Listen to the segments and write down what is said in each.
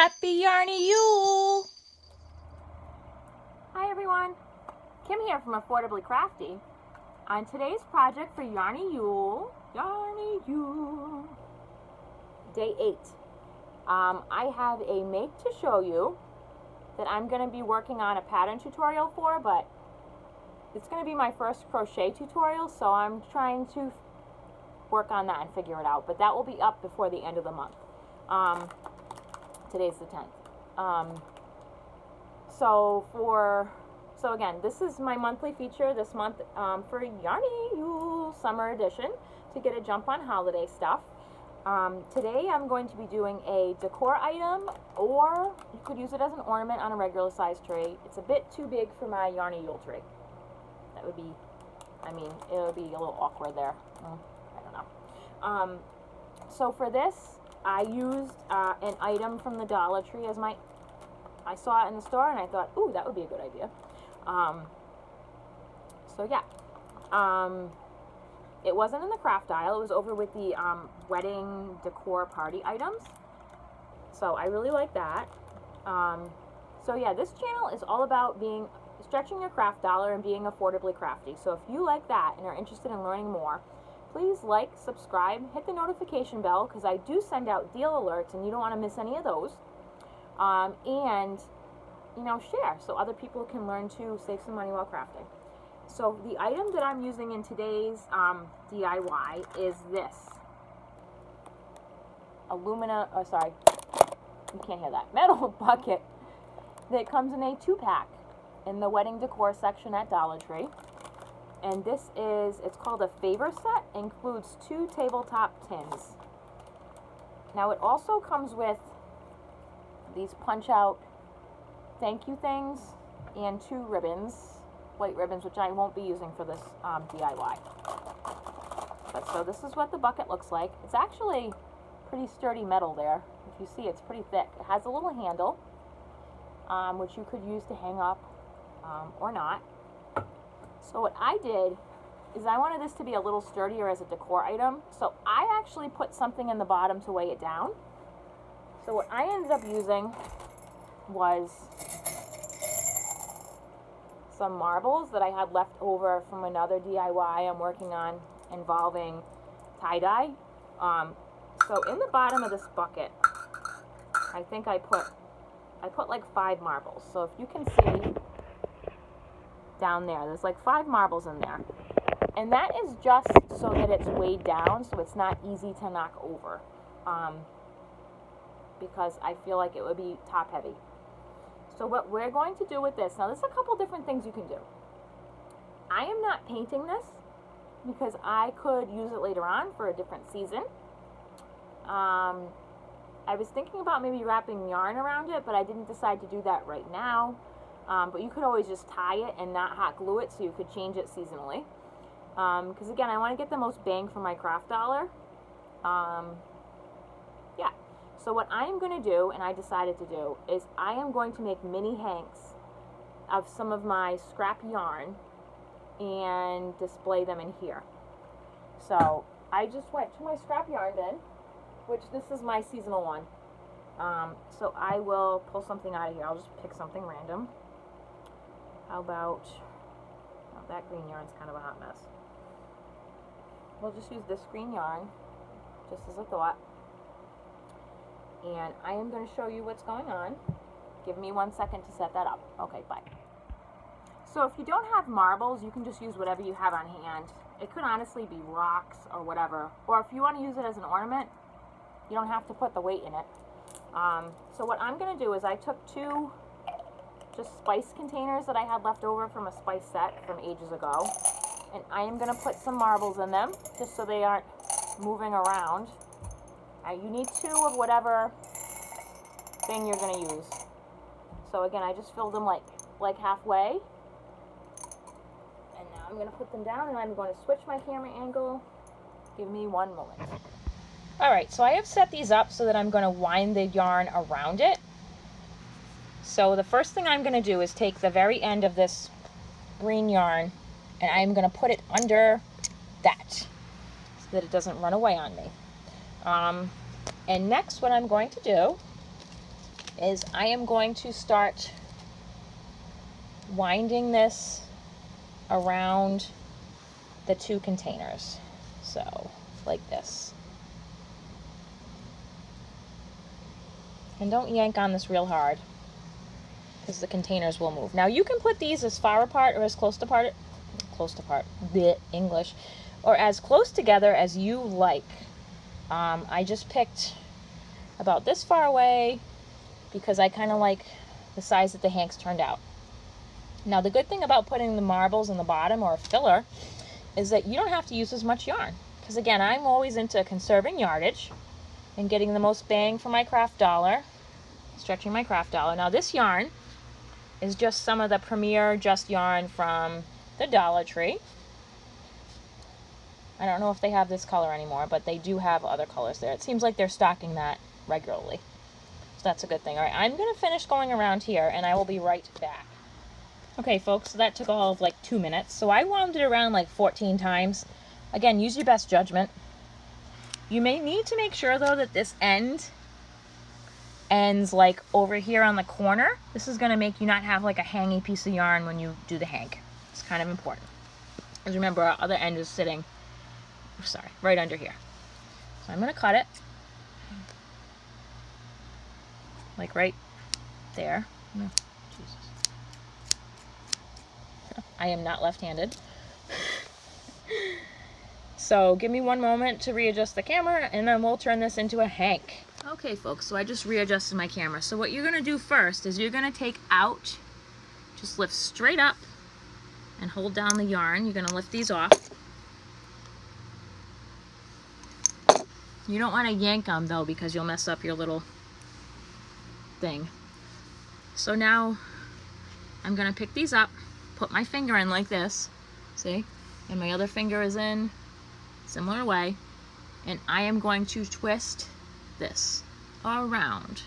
Happy Yarnie Yule! Hi everyone, Kim here from Affordably Crafty. On today's project for Yarnie Yule, Day 8, I have a make to show you that I'm going to be working on a pattern tutorial for, but it's going to be my first crochet tutorial, so I'm trying to work on that and figure it out, but that will be up before the end of the month. Today's the 10th. So again, this is my monthly feature this month for Yarnie Yule Summer Edition to get a jump on holiday stuff. Today I'm going to be doing a decor item, or you could use it as an ornament on a regular size tree. It's a bit too big for my Yarnie Yule tree. That would be, it would be a little awkward there. I don't know. So for this, I used an item from the Dollar Tree as I saw it in the store and I thought, ooh, that would be a good idea. So yeah, it wasn't in the craft aisle. It was over with the wedding decor party items. So I really like that. So yeah, this channel is all about stretching your craft dollar and being affordably crafty. So if you like that and are interested in learning more, please like, subscribe, hit the notification bell, because I do send out deal alerts and you don't want to miss any of those. And, share so other people can learn to save some money while crafting. So the item that I'm using in today's DIY is this. You can't hear that. Metal bucket that comes in a 2-pack in the wedding decor section at Dollar Tree. And it's called a favor set, includes 2 tabletop tins. Now it also comes with these punch out thank you things and 2 ribbons, white ribbons, which I won't be using for this DIY. So this is what the bucket looks like. It's actually pretty sturdy metal there. If you see, it's pretty thick. It has a little handle, which you could use to hang up or not. So what I did is I wanted this to be a little sturdier as a decor item, so I actually put something in the bottom to weigh it down. So what I ended up using was some marbles that I had left over from another DIY I'm working on involving tie-dye. So in the bottom of this bucket, I think I put like 5 marbles. So if you can see down there's like 5 marbles in there, and that is just so that it's weighed down, so it's not easy to knock over, because I feel like it would be top heavy. So what we're going to do with this, now there's a couple different things you can do. I am not painting this because I could use it later on for a different season. I was thinking about maybe wrapping yarn around it, but I didn't decide to do that right now. But you could always just tie it and not hot glue it, so you could change it seasonally. Because again, I want to get the most bang for my craft dollar. Yeah. So what I'm going to do, and I decided to do, is I am going to make mini hanks of some of my scrap yarn and display them in here. So I just went to my scrap yarn bin, which this is my seasonal one. So I will pull something out of here. I'll just pick something random. How about, that green yarn's kind of a hot mess. We'll just use this green yarn, just as a thought. And I am going to show you what's going on. Give me 1 second to set that up. Okay, bye. So if you don't have marbles, you can just use whatever you have on hand. It could honestly be rocks or whatever. Or if you want to use it as an ornament, you don't have to put the weight in it. So what I'm going to do is I took 2 just spice containers that I had left over from a spice set from ages ago, and I am going to put some marbles in them just so they aren't moving around. You need 2 of whatever thing you're going to use. So again, I just filled them like halfway, and now I'm going to put them down, and I'm going to switch my camera angle. Give me 1 moment. Alright, so I have set these up so that I'm going to wind the yarn around it. So the first thing I'm going to do is take the very end of this green yarn, and I'm going to put it under that so that it doesn't run away on me. And next what I'm going to do is I am going to start winding this around the 2 containers. So, like this. And don't yank on this real hard, because the containers will move. Now you can put these as far apart or as close apart, the English, or as close together as you like. I just picked about this far away because I kind of like the size that the hanks turned out. Now the good thing about putting the marbles in the bottom or filler is that you don't have to use as much yarn. Because again, I'm always into conserving yardage and getting the most bang for my craft dollar, stretching my craft dollar. Now this yarn is just some of the Premier Just yarn from the Dollar Tree. I don't know if they have this color anymore, but they do have other colors there. It seems like they're stocking that regularly. So that's a good thing. All right, I'm going to finish going around here, and I will be right back. Okay, folks, so that took all of like 2 minutes. So I wound it around like 14 times. Again, use your best judgment. You may need to make sure, though, that this ends like over here on the corner. This is going to make you not have like a hangy piece of yarn when you do the hank. It's kind of important. Because remember, our other end is sitting, right under here. So I'm going to cut it. Like right there. No, Jesus. I am not left-handed. So give me one moment to readjust the camera, and then we'll turn this into a hank. Okay, folks, so I just readjusted my camera. So what you're going to do first is you're going to take out, just lift straight up and hold down the yarn. You're going to lift these off. You don't want to yank them, though, because you'll mess up your little thing. So now I'm going to pick these up, put my finger in like this, see? And my other finger is in similar way, and I am going to twist this around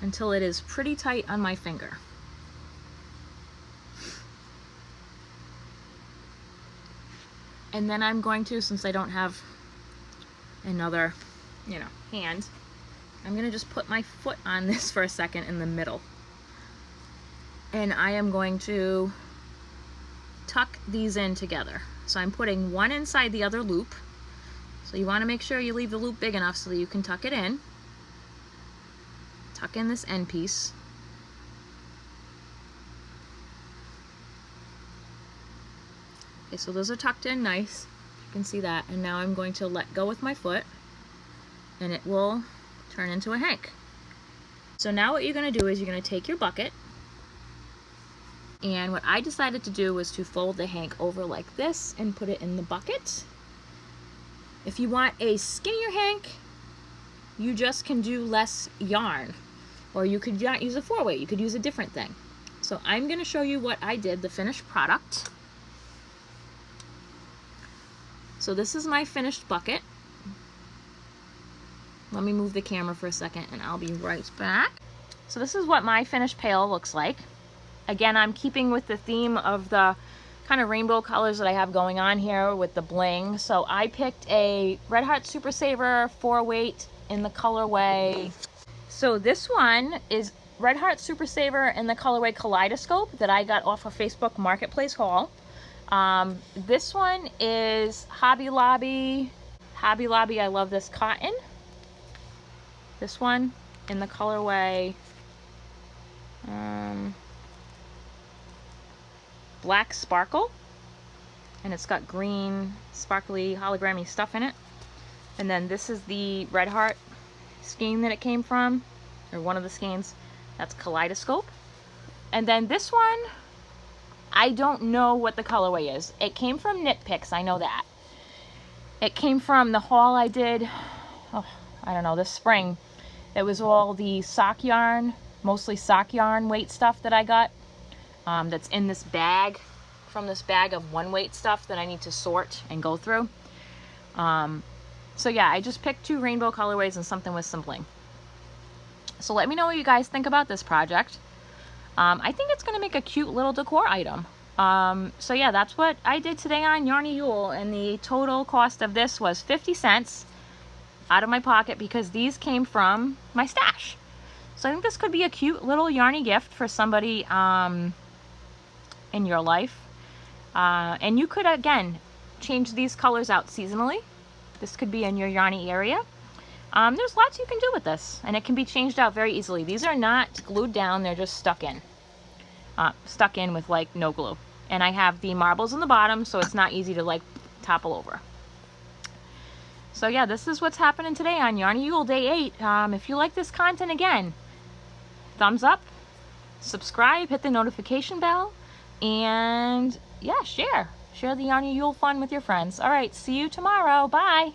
until it is pretty tight on my finger. And then I'm going to, since I don't have another, hand, I'm going to just put my foot on this for a second in the middle. And I am going to tuck these in together. So I'm putting one inside the other loop. So you want to make sure you leave the loop big enough so that you can tuck it in. Tuck in this end piece. Okay, so those are tucked in nice. You can see that. And now I'm going to let go with my foot, and it will turn into a hank. So now what you're going to do is you're going to take your bucket, and what I decided to do was to fold the hank over like this and put it in the bucket. If you want a skinnier hank, you just can do less yarn, or you could not use a 4-weight, you could use a different thing. So I'm going to show you what I did, the finished product. So this is my finished bucket. Let me move the camera for a second and I'll be right back. So this is what my finished pail looks like. Again, I'm keeping with the theme of the kind of rainbow colors that I have going on here with the bling. So I picked a Red Heart Super Saver 4-weight in the colorway. So this one is Red Heart Super Saver in the colorway Kaleidoscope that I got off of Facebook Marketplace haul. This one is Hobby Lobby. Hobby Lobby, I love this cotton. This one in the colorway Black Sparkle, and it's got green sparkly hologrammy stuff in it. And then this is the Red Heart skein that it came from, or one of the skeins. That's Kaleidoscope. And then this one, I don't know what the colorway is. It came from Knit Picks, I know that. It came from the haul I did, I don't know, this spring. It was all the sock yarn, mostly sock yarn weight stuff that I got. That's in this bag, from this bag of 1-weight stuff that I need to sort and go through. So yeah, I just picked 2 rainbow colorways and something with some bling. So let me know what you guys think about this project. I think it's going to make a cute little decor item. So yeah, that's what I did today on Yarnie Yule, and the total cost of this was 50 cents. out of my pocket because these came from my stash. So I think this could be a cute little Yarnie gift for somebody in your life. And you could, again, change these colors out seasonally. This could be in your Yarnie area. There's lots you can do with this, and it can be changed out very easily. These are not glued down, they're just stuck in. Stuck in with like no glue. And I have the marbles in the bottom, so it's not easy to like topple over. So yeah, this is what's happening today on Yarnie Yule Day 8. If you like this content, again, thumbs up, subscribe, hit the notification bell, and yeah, share the Yarnie Yule fun with your friends. All right, see you tomorrow. Bye.